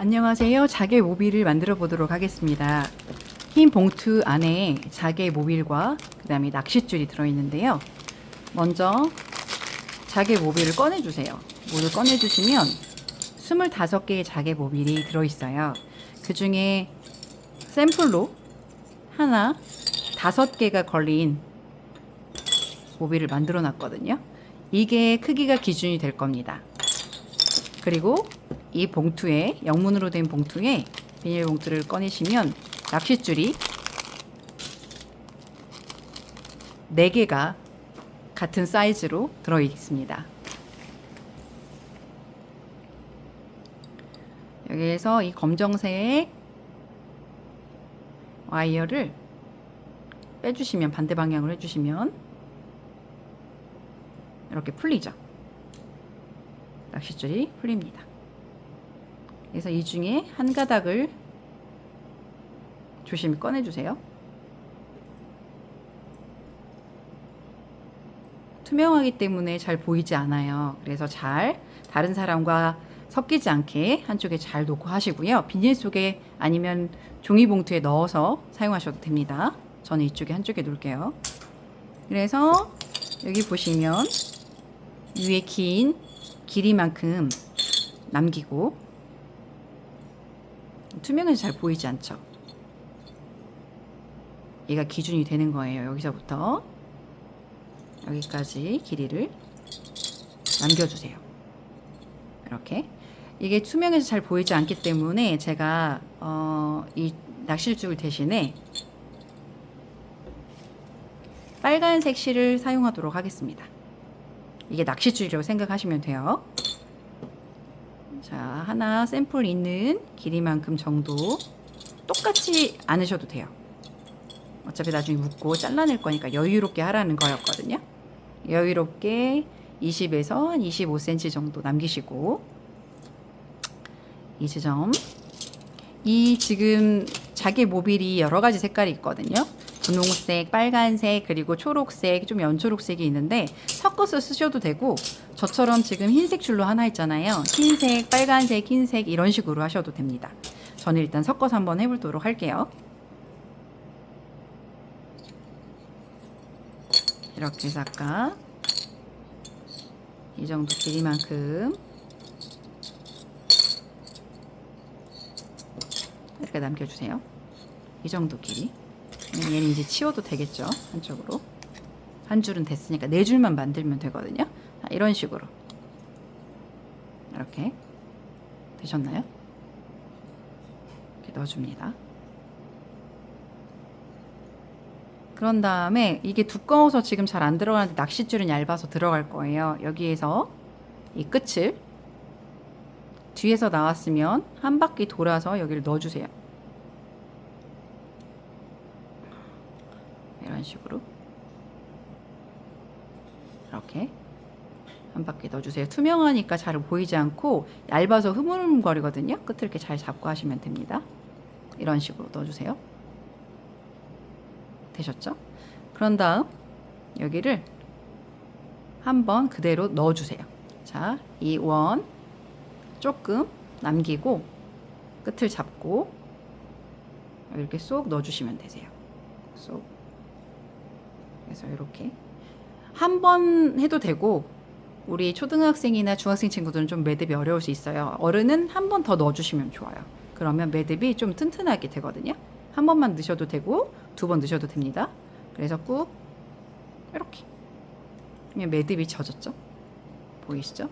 안녕하세요. 자개 모빌을 만들어 보도록 하겠습니다. 흰 봉투 안에 자개 모빌과 그 다음에 낚싯줄이 들어있는데요. 먼저 자개 모빌을 꺼내주세요. 물을 꺼내주시면 25개의 자개 모빌이 들어있어요. 그 중에 샘플로 하나 5개가 걸린 모빌을 만들어 놨거든요. 이게 크기가 기준이 될 겁니다. 그리고 이 봉투에, 영문으로 된 봉투에 비닐봉투를 꺼내시면 낚싯줄이 4개가 같은 사이즈로 들어있습니다. 여기에서 이 검정색 와이어를 빼주시면, 반대 방향으로 해주시면 이렇게 풀리죠. 낚싯줄이 풀립니다. 그래서 이 중에 한 가닥을 조심히 꺼내주세요. 투명하기 때문에 잘 보이지 않아요. 그래서 잘 다른 사람과 섞이지 않게 한쪽에 잘 놓고 하시고요. 비닐 속에 아니면 종이봉투에 넣어서 사용하셔도 됩니다. 저는 이쪽에 한쪽에 놓을게요. 그래서 여기 보시면 위에 긴 길이만큼 남기고, 투명해서 잘 보이지 않죠? 얘가 기준이 되는 거예요. 여기서부터 여기까지 길이를 남겨주세요. 이렇게. 이게 투명해서 잘 보이지 않기 때문에 제가 이 낚싯줄 대신에 빨간색 실을 사용하도록 하겠습니다. 이게 낚싯줄이라고 생각하시면 돼요. 자, 하나 샘플 있는 길이만큼 정도, 똑같이 않으셔도 돼요. 어차피 나중에 묶고 잘라낼 거니까 여유롭게 하라는 거였거든요. 여유롭게 20에서 한 25cm 정도 남기시고, 이 지점, 이 지금 자개 모빌이 여러 가지 색깔이 있거든요. 분홍색, 빨간색, 그리고 초록색, 좀 연초록색이 있는데 섞어서 쓰셔도 되고, 저처럼 지금 흰색 줄로 하나 있잖아요. 흰색, 빨간색, 흰색 이런 식으로 하셔도 됩니다. 저는 일단 섞어서 한번 해보도록 할게요. 이렇게 해서 아까 이 정도 길이만큼 이렇게 남겨주세요. 이 정도 길이. 얘는 이제 치워도 되겠죠. 한쪽으로. 한 줄은 됐으니까 4줄만 만들면 되거든요. 이런 식으로. 이렇게. 되셨나요? 이렇게 넣어줍니다. 그런 다음에 이게 두꺼워서 지금 잘 안 들어가는데 낚싯줄은 얇아서 들어갈 거예요. 여기에서 이 끝을 뒤에서 나왔으면 한 바퀴 돌아서 여기를 넣어주세요. 이런 식으로 이렇게 한 바퀴 넣어주세요. 투명하니까 잘 보이지 않고 얇아서 흐물흐물거리거든요. 끝을 이렇게 잘 잡고 하시면 됩니다. 이런 식으로 넣어주세요. 되셨죠? 그런 다음 여기를 한번 그대로 넣어주세요. 자, 이 원 조금 남기고 끝을 잡고 이렇게 쏙 넣어주시면 되세요. 쏙. 그래서 이렇게 한 번 해도 되고, 우리 초등학생이나 중학생 친구들은 좀 매듭이 어려울 수 있어요. 어른은 한 번 더 넣어주시면 좋아요. 그러면 매듭이 좀 튼튼하게 되거든요. 한 번만 넣으셔도 되고 2번 넣으셔도 됩니다. 그래서 꾹 이렇게. 그냥 매듭이 젖었죠? 보이시죠?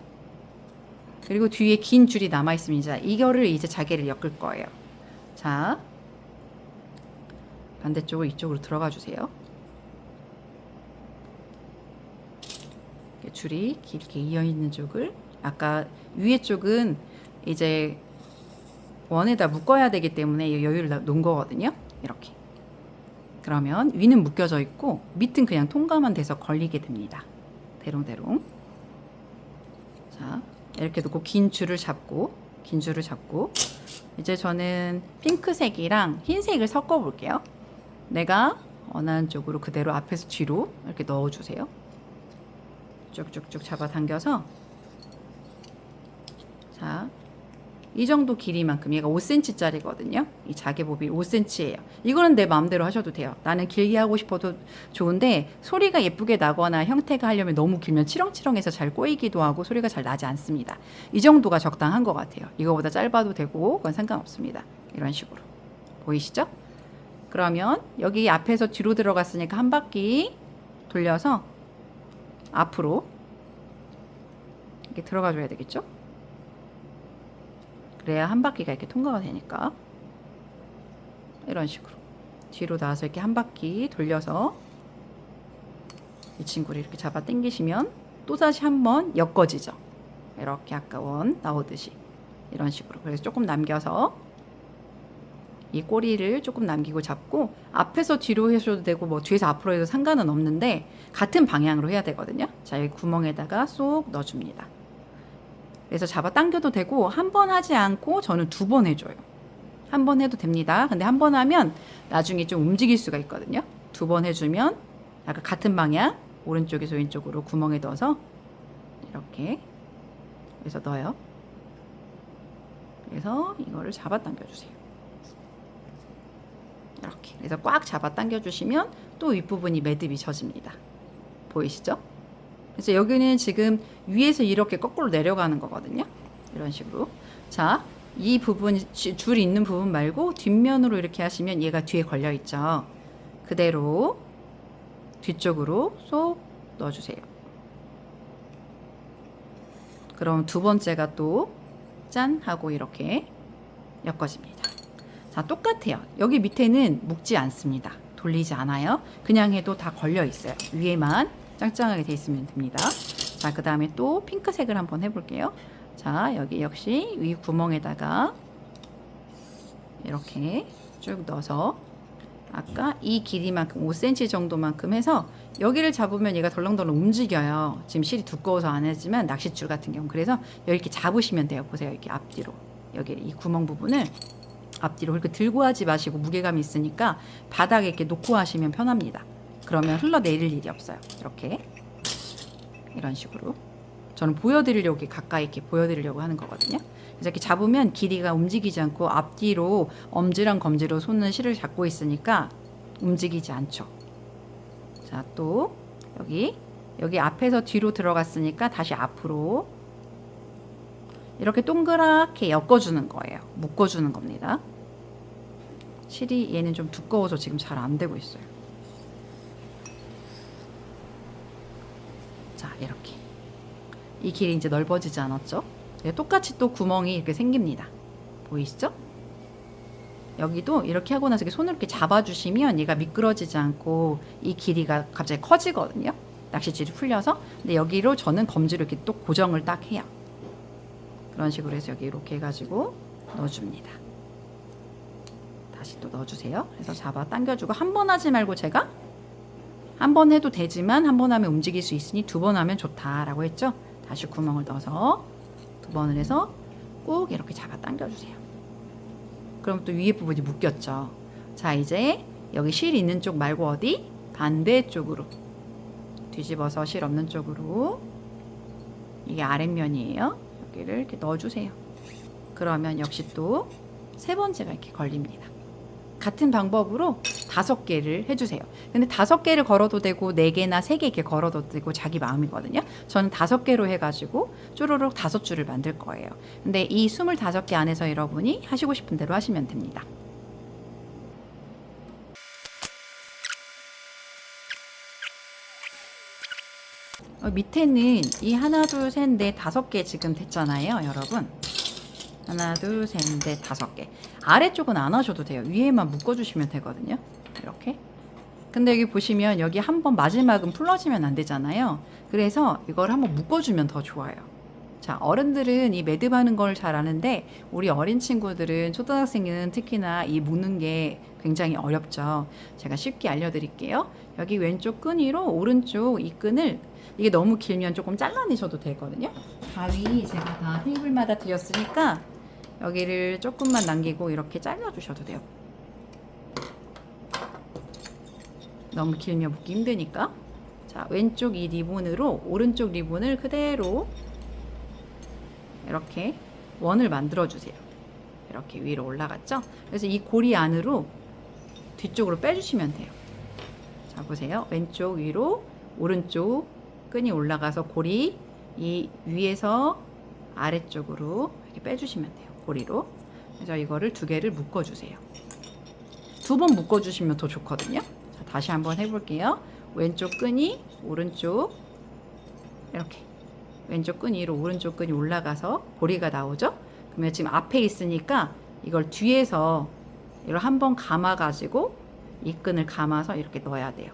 그리고 뒤에 긴 줄이 남아 있으면 이거를 이제 자개를 엮을 거예요. 자, 반대쪽으로 이쪽으로 들어가 주세요. 줄이 길게 이어 있는 쪽을, 아까 위에 쪽은 이제 원에다 묶어야 되기 때문에 여유를 놓은 거거든요. 이렇게. 그러면 위는 묶여져 있고 밑은 그냥 통과만 돼서 걸리게 됩니다. 대롱대롱. 자, 이렇게 놓고 긴 줄을 잡고 이제 저는 핑크색이랑 흰색을 섞어 볼게요. 내가 원하는 쪽으로 그대로 앞에서 뒤로 이렇게 넣어주세요. 쭉쭉쭉 잡아당겨서, 자, 이 정도 길이만큼, 얘가 5cm짜리거든요. 이 자개법이 5cm예요. 이거는 내 마음대로 하셔도 돼요. 나는 길게 하고 싶어도 좋은데 소리가 예쁘게 나거나 형태가 하려면 너무 길면 치렁치렁해서 잘 꼬이기도 하고 소리가 잘 나지 않습니다. 이 정도가 적당한 것 같아요. 이거보다 짧아도 되고 그건 상관없습니다. 이런 식으로. 보이시죠? 그러면 여기 앞에서 뒤로 들어갔으니까 한 바퀴 돌려서 앞으로 이렇게 들어가 줘야 되겠죠? 그래야 한 바퀴가 이렇게 통과가 되니까. 이런 식으로 뒤로 나와서 이렇게 한 바퀴 돌려서 이 친구를 이렇게 잡아 당기시면 또다시 한번 엮어지죠. 이렇게 아까 원 나오듯이 이런 식으로. 그래서 조금 남겨서 이 꼬리를 조금 남기고 잡고, 앞에서 뒤로 해줘도 되고 뭐 뒤에서 앞으로 해도 상관은 없는데 같은 방향으로 해야 되거든요. 자, 여기 구멍에다가 쏙 넣어줍니다. 그래서 잡아 당겨도 되고 한 번 하지 않고 저는 2번 해줘요. 한 번 해도 됩니다. 근데 한 번 하면 나중에 좀 움직일 수가 있거든요. 2번 해주면 아까 같은 방향 오른쪽에서 왼쪽으로 구멍에 넣어서 이렇게 그래서 넣어요. 그래서 이거를 잡아 당겨주세요. 이렇게. 그래서 꽉 잡아 당겨주시면 또 윗부분이 매듭이 져집니다. 보이시죠? 그래서 여기는 지금 위에서 이렇게 거꾸로 내려가는 거거든요. 이런 식으로. 자, 이 부분, 줄 있는 부분 말고 뒷면으로 이렇게 하시면 얘가 뒤에 걸려 있죠. 그대로 뒤쪽으로 쏙 넣어주세요. 그럼 두 번째가 또 짠 하고 이렇게 엮어집니다. 자, 똑같아요. 여기 밑에는 묶지 않습니다. 돌리지 않아요. 그냥 해도 다 걸려 있어요. 위에만 짱짱하게 돼 있으면 됩니다. 자, 그 다음에 또 핑크색을 한번 해볼게요. 자, 여기 역시 위 구멍에다가 이렇게 쭉 넣어서 아까 이 길이만큼 5cm 정도만큼 해서 여기를 잡으면 얘가 덜렁덜렁 움직여요. 지금 실이 두꺼워서 안 하지만 낚싯줄 같은 경우. 그래서 여기 이렇게 잡으시면 돼요. 보세요. 이렇게 앞뒤로. 여기 이 구멍 부분을 앞뒤로 이렇게 들고 하지 마시고 무게감이 있으니까 바닥에 이렇게 놓고 하시면 편합니다. 그러면 흘러내릴 일이 없어요. 이렇게. 이런 식으로. 저는 보여드리려고 이렇게 가까이 이렇게 보여드리려고 하는 거거든요. 그래서 이렇게 잡으면 길이가 움직이지 않고 앞뒤로 엄지랑 검지로 손은 실을 잡고 있으니까 움직이지 않죠. 자, 또 여기 앞에서 뒤로 들어갔으니까 다시 앞으로 이렇게 동그랗게 엮어주는 거예요. 묶어주는 겁니다. 실이 얘는 좀 두꺼워서 지금 잘 안 되고 있어요. 자, 이렇게 이 길이 이제 넓어지지 않았죠? 똑같이 또 구멍이 이렇게 생깁니다. 보이시죠? 여기도 이렇게 하고 나서 이렇게 손을 이렇게 잡아주시면 얘가 미끄러지지 않고 이 길이가 갑자기 커지거든요. 낚싯줄이 풀려서. 근데 여기로 저는 검지로 이렇게 또 고정을 딱 해요. 그런 식으로 해서 여기 이렇게 해가지고 넣어줍니다. 다시 또 넣어주세요. 그래서 잡아 당겨주고 한 번 하지 말고 제가 한 번 해도 되지만 한 번 하면 움직일 수 있으니 2번 하면 좋다라고 했죠. 다시 구멍을 넣어서 2번을 해서 꼭 이렇게 잡아 당겨주세요. 그럼 또 위에 부분이 묶였죠. 자, 이제 여기 실 있는 쪽 말고 어디? 반대쪽으로 뒤집어서 실 없는 쪽으로. 이게 아랫면이에요. 여기를 이렇게 넣어주세요. 그러면 역시 또 세 번째가 이렇게 걸립니다. 같은 방법으로 5개를 해주세요. 근데 5개를 걸어도 되고 4개나 3개 이렇게 걸어도 되고 자기 마음이거든요. 저는 5개로 해가지고 쪼르륵 5줄을 만들 거예요. 근데 이 25개 안에서 여러분이 하시고 싶은 대로 하시면 됩니다. 밑에는 이 하나, 둘, 셋, 넷, 5개 지금 됐잖아요, 여러분. 하나, 둘, 셋, 넷, 5개. 아래쪽은 안 하셔도 돼요. 위에만 묶어주시면 되거든요. 이렇게. 근데 여기 보시면 여기 한번 마지막은 풀어지면 안 되잖아요. 그래서 이걸 한번 묶어주면 더 좋아요. 자, 어른들은 이 매듭하는 걸 잘 아는데 우리 어린 친구들은 초등학생은 특히나 이 묶는 게 굉장히 어렵죠. 제가 쉽게 알려드릴게요. 여기 왼쪽 끈 위로 오른쪽 이 끈을 이게 너무 길면 조금 잘라내셔도 되거든요. 가위 제가 다 테이블마다 드렸으니까 여기를 조금만 남기고 이렇게 잘라주셔도 돼요. 너무 길면 묶기 힘드니까. 자, 왼쪽 이 리본으로 오른쪽 리본을 그대로 이렇게 원을 만들어 주세요. 이렇게 위로 올라갔죠? 그래서 이 고리 안으로 뒤쪽으로 빼주시면 돼요. 자, 보세요. 왼쪽 위로, 오른쪽 끈이 올라가서 고리 이 위에서 아래쪽으로 이렇게 빼주시면 돼요. 고리로. 그래서 이거를 두 개를 묶어주세요. 두 번 묶어주시면 더 좋거든요. 자, 다시 한번 해볼게요. 왼쪽 끈이 오른쪽 이렇게 왼쪽 끈 위로 오른쪽 끈이 올라가서 고리가 나오죠. 그러면 지금 앞에 있으니까 이걸 뒤에서 이걸 한번 감아 가지고 이 끈을 감아서 이렇게 넣어야 돼요.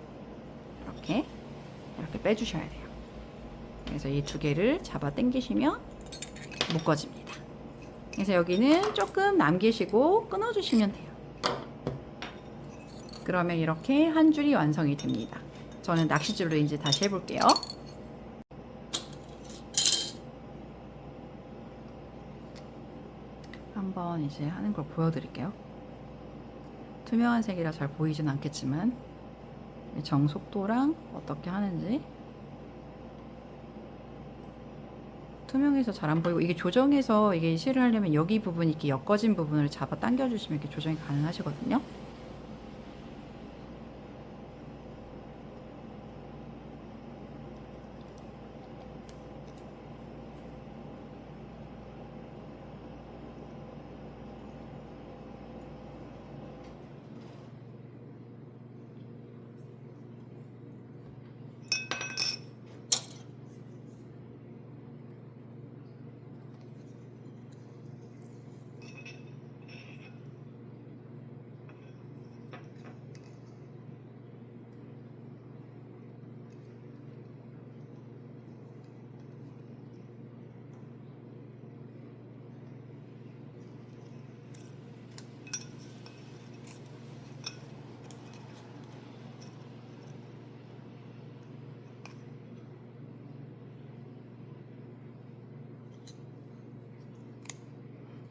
이렇게 빼주셔야 돼요. 그래서 이 두 개를 잡아 당기시면 묶어집니다. 그래서 여기는 조금 남기시고 끊어주시면 돼요. 그러면 이렇게 한 줄이 완성이 됩니다. 저는 낚싯줄로 이제 다시 해볼게요. 한번 이제 하는 걸 보여드릴게요. 투명한 색이라 잘 보이진 않겠지만 정속도랑 어떻게 하는지 투명해서 잘 안 보이고 이게 조정해서 이게 실을 하려면 여기 부분 이렇게 엮어진 부분을 잡아 당겨 주시면 이렇게 조정이 가능하시거든요.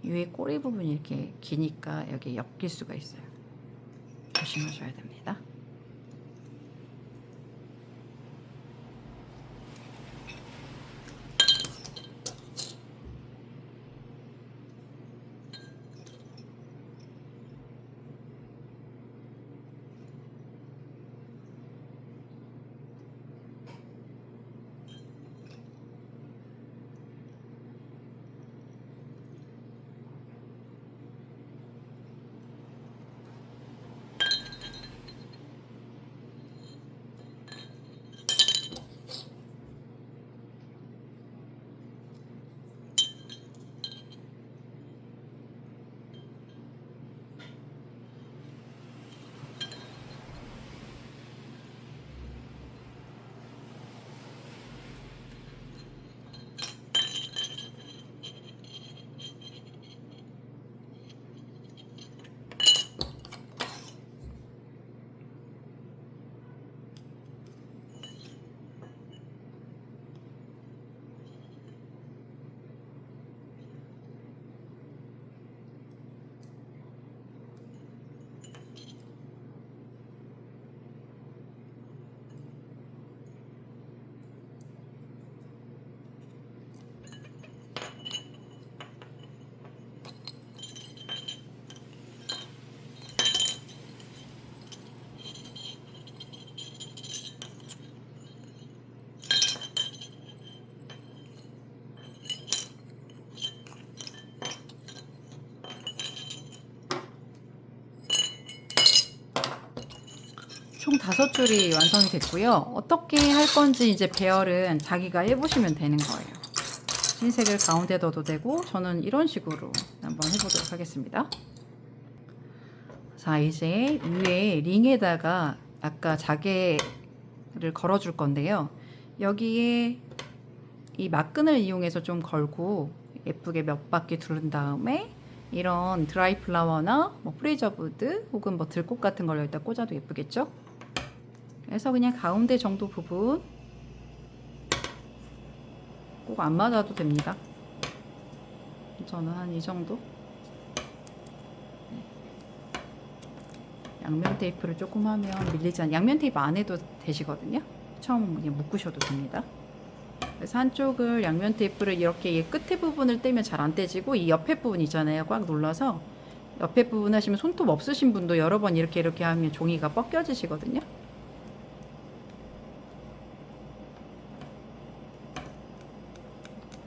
위에 꼬리 부분이 이렇게 기니까 여기 엮일 수가 있어요. 조심하셔야 됩니다. 총 5줄이 완성이 됐고요. 어떻게 할 건지 이제 배열은 자기가 해보시면 되는 거예요. 흰색을 가운데 넣어도 되고 저는 이런 식으로 한번 해보도록 하겠습니다. 자, 이제 위에 링에다가 아까 자개를 걸어줄 건데요. 여기에 이 막끈을 이용해서 좀 걸고 예쁘게 몇 바퀴 두른 다음에 이런 드라이 플라워나 뭐 프리저브드 혹은 뭐 들꽃 같은 걸 여기다 꽂아도 예쁘겠죠? 그래서 그냥 가운데 정도 부분 꼭 안 맞아도 됩니다. 저는 한 이 정도. 양면 테이프를 조금 하면 밀리지 않아요. 양면 테이프 안 해도 되시거든요. 처음 그냥 묶으셔도 됩니다. 그래서 한쪽을 양면 테이프를 이렇게 이 끝에 부분을 떼면 잘 안 떼지고 이 옆에 부분 있잖아요. 꽉 눌러서 옆에 부분 하시면 손톱 없으신 분도 여러 번 이렇게 하면 종이가 벗겨지시거든요.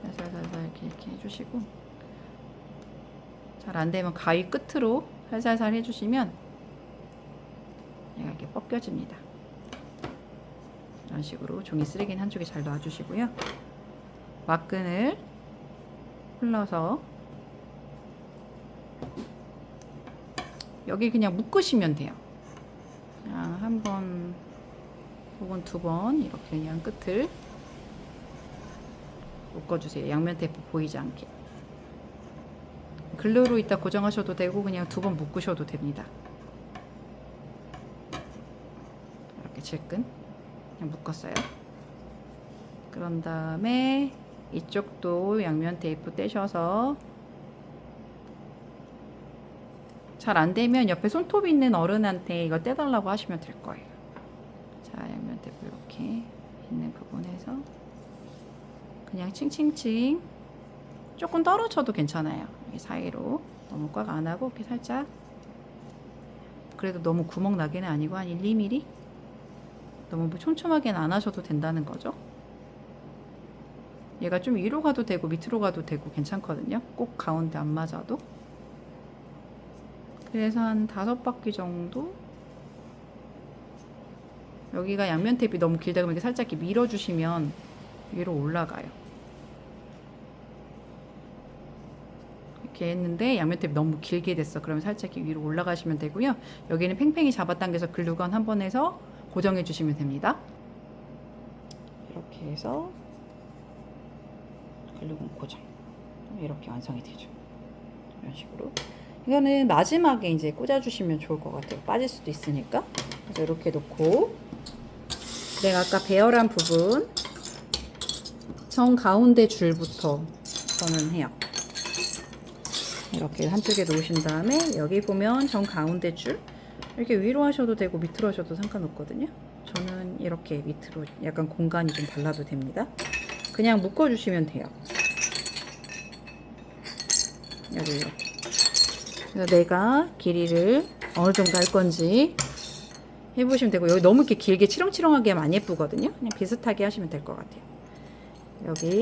살살살살 이렇게 해주시고, 잘 안 되면 가위 끝으로 살살살 해주시면 얘가 이렇게 벗겨집니다. 이런 식으로 종이 쓰레기는 한쪽에 잘 놔주시고요. 막끈을 흘러서 여기 그냥 묶으시면 돼요. 그냥 한 번 혹은 두 번 이렇게 그냥 끝을 묶어주세요. 양면 테이프 보이지 않게. 글루로 이따 고정하셔도 되고 그냥 두 번 묶으셔도 됩니다. 이렇게 질끈 그냥 묶었어요. 그런 다음에 이쪽도 양면 테이프 떼셔서, 잘 안 되면 옆에 손톱 있는 어른한테 이거 떼달라고 하시면 될 거예요. 자, 양면 테이프 이렇게 있는 부분에서 그냥 칭칭칭, 조금 떨어져도 괜찮아요. 이 사이로 너무 꽉 안 하고 이렇게 살짝, 그래도 너무 구멍 나게는 아니고 한 1~2mm, 너무 촘촘하게는 안 하셔도 된다는 거죠. 얘가 좀 위로 가도 되고 밑으로 가도 되고 괜찮거든요. 꼭 가운데 안 맞아도. 그래서 한 5바퀴 정도. 여기가 양면 테이프 너무 길다 그러면 살짝 이렇게 밀어주시면 위로 올라가요. 이렇게 했는데 양면 테이프 너무 길게 됐어. 그러면 살짝 이렇게 위로 올라가시면 되고요. 여기는 팽팽히 잡아당겨서 글루건 한 번 해서 고정해 주시면 됩니다. 이렇게 해서 글루건 고정. 이렇게 완성이 되죠. 이런 식으로. 이거는 마지막에 이제 꽂아주시면 좋을 것 같아요. 빠질 수도 있으니까. 그래서 이렇게 놓고, 내가 아까 배열한 부분 정 가운데 줄부터 저는 해요. 이렇게 한쪽에 놓으신 다음에 여기 보면 정 가운데 줄 이렇게 위로 하셔도 되고 밑으로 하셔도 상관없거든요. 저는 이렇게 밑으로 약간 공간이 좀 달라도 됩니다. 그냥 묶어주시면 돼요. 여기 이렇게. 그래서 내가 길이를 어느 정도 할 건지 해보시면 되고, 여기 너무 이렇게 길게 치렁치렁하게 하면 안 예쁘거든요. 그냥 비슷하게 하시면 될 것 같아요. 여기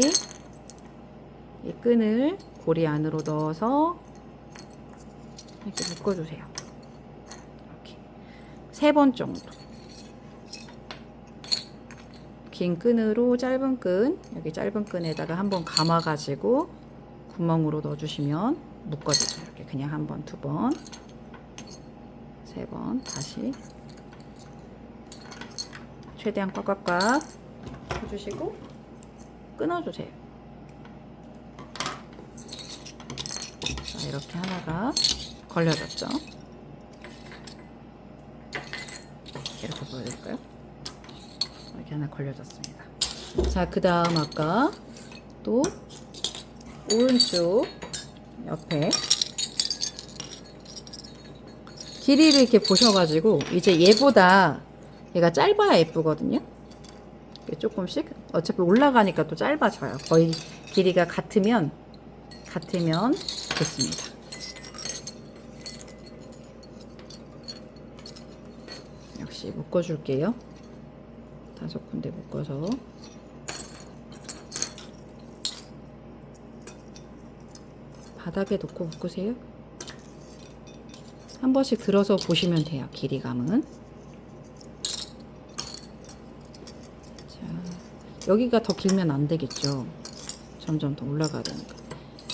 이 끈을 고리 안으로 넣어서 이렇게 묶어주세요. 이렇게 3번 정도. 긴 끈으로 짧은 끈, 여기 짧은 끈에다가 한번 감아가지고 구멍으로 넣어주시면 묶어주세요. 이렇게 그냥 한 번, 2번, 3번 다시 최대한 꽉꽉꽉 해주시고 끊어주세요. 자, 이렇게 하나가 걸려졌죠. 이렇게 보여드릴까요? 이렇게 하나 걸려졌습니다. 자, 그 다음 아까 또 오른쪽 옆에 길이를 이렇게 보셔가지고, 이제 얘보다 얘가 짧아야 예쁘거든요. 조금씩 어차피 올라가니까 또 짧아져요. 거의 길이가 같으면 좋습니다. 역시 묶어줄게요. 5군데 묶어서 바닥에 놓고 묶으세요. 한 번씩 들어서 보시면 돼요. 길이감은. 자, 여기가 더 길면 안 되겠죠. 점점 더 올라가야 되니까.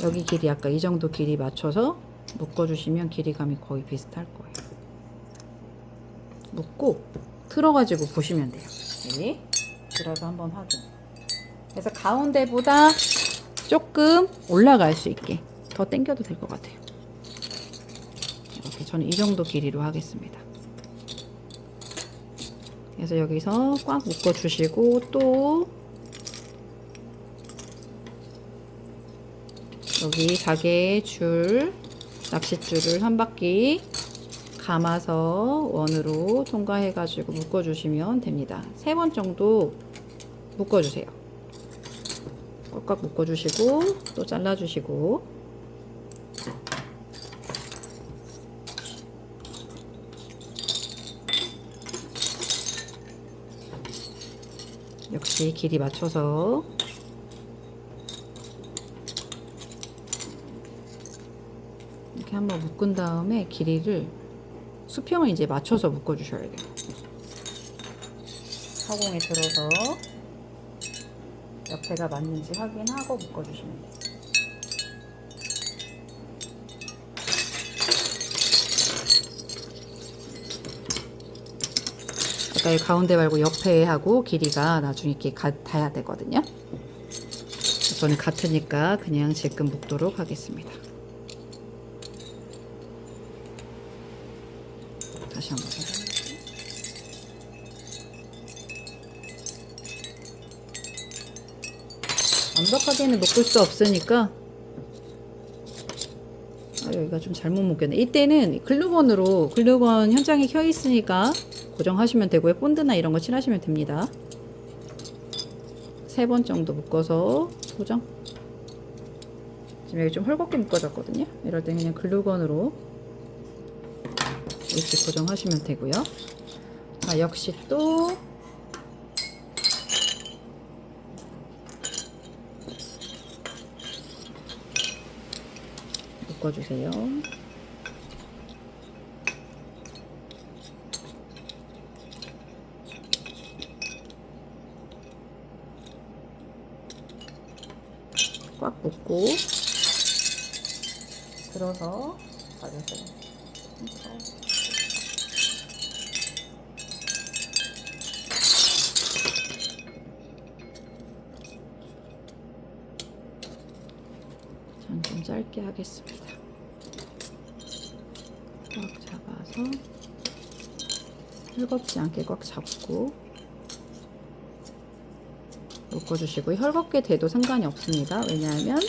여기 길이 아까 이 정도 길이 맞춰서 묶어주시면 길이감이 거의 비슷할 거예요. 묶고 틀어가지고 보시면 돼요. 여기 들어서 한번 확인. 그래서 가운데보다 조금 올라갈 수 있게 더 당겨도 될 것 같아요. 이렇게 저는 이 정도 길이로 하겠습니다. 그래서 여기서 꽉 묶어주시고, 또 여기 가게 줄, 낚싯줄을 한 바퀴 감아서 원으로 통과해가지고 묶어주시면 됩니다. 3번 정도 묶어주세요. 꽉꽉 묶어주시고 또 잘라주시고. 역시 길이 맞춰서 이렇게 한번 묶은 다음에 길이를 수평을 이제 맞춰서 묶어주셔야 돼요. 사공에 들어서 옆에가 맞는지 확인하고 묶어주시면 돼요. 아까 가운데 말고 옆에 하고 길이가 나중에 이렇게 닿아야 되거든요. 저는 같으니까 그냥 질끈 묶도록 하겠습니다. 다시 한번 해볼게요. 완벽하게는 묶을 수 없으니까 여기가 좀 잘못 묶였네. 이때는 글루건 현장에 켜 있으니까 고정하시면 되고요. 본드나 이런 거 칠하시면 됩니다. 3번 정도 묶어서 고정. 지금 여기 좀 헐겁게 묶어졌거든요. 이럴 때 그냥 글루건으로 이렇게 고정하시면 되고요. 자, 역시 또 묶어주세요. 꽉 묶고 들어서 봐주세요. 전 좀 짧게 하겠습니다. 꽉 잡아서 헐겁지 않게 꽉 잡고 묶어주시고, 헐겁게 돼도 상관이 없습니다. 왜냐하면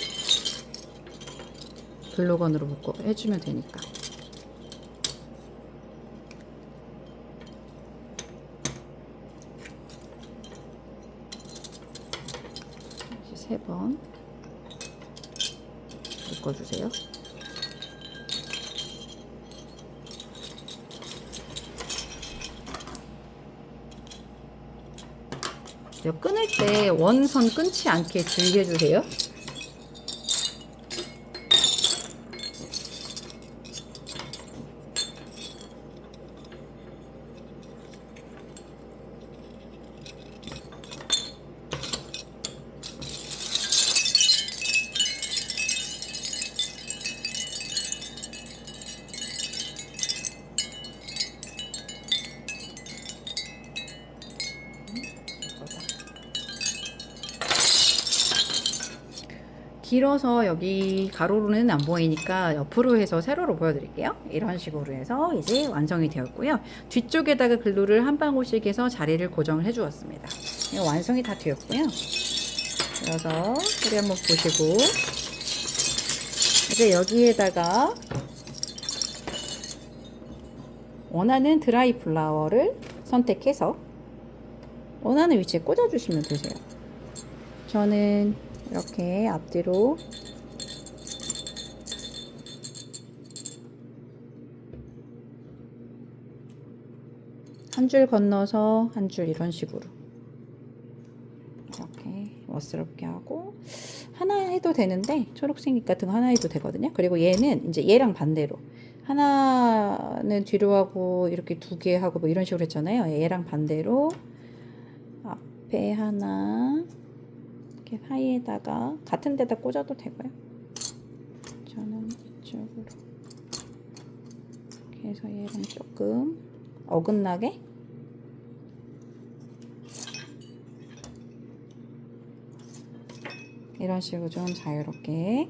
글루건으로 해주면 되니까. 다시 3번 묶어주세요. 끊을 때 원선 끊지 않게 줄게 해주세요. 길어서 여기 가로로는 안 보이니까 옆으로 해서 세로로 보여드릴게요. 이런 식으로 해서 이제 완성이 되었고요. 뒤쪽에다가 글루를 한 방울씩 해서 자리를 고정을 해 주었습니다. 이거 완성이 다 되었고요. 그래서 소리 한번 보시고, 이제 여기에다가 원하는 드라이 플라워를 선택해서 원하는 위치에 꽂아주시면 되세요. 저는 이렇게 앞뒤로 한 줄 건너서 한 줄 이런 식으로 이렇게 멋스럽게 하고, 하나 해도 되는데 초록색 같은 거 하나 해도 되거든요. 그리고 얘는 이제 얘랑 반대로 하나는 뒤로 하고 이렇게 2개 하고 뭐 이런 식으로 했잖아요. 얘랑 반대로 앞에 하나 이렇게 사이에다가 같은 데다 꽂아도 되고요. 저는 이쪽으로 이렇게 해서 얘랑 조금 어긋나게 이런 식으로 좀 자유롭게,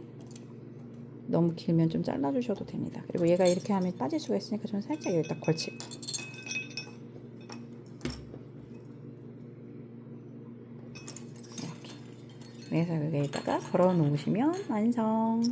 너무 길면 좀 잘라주셔도 됩니다. 그리고 얘가 이렇게 하면 빠질 수가 있으니까 저는 살짝 여기다 걸치고, 이렇게 그래서 여기에다가 걸어 놓으시면 완성.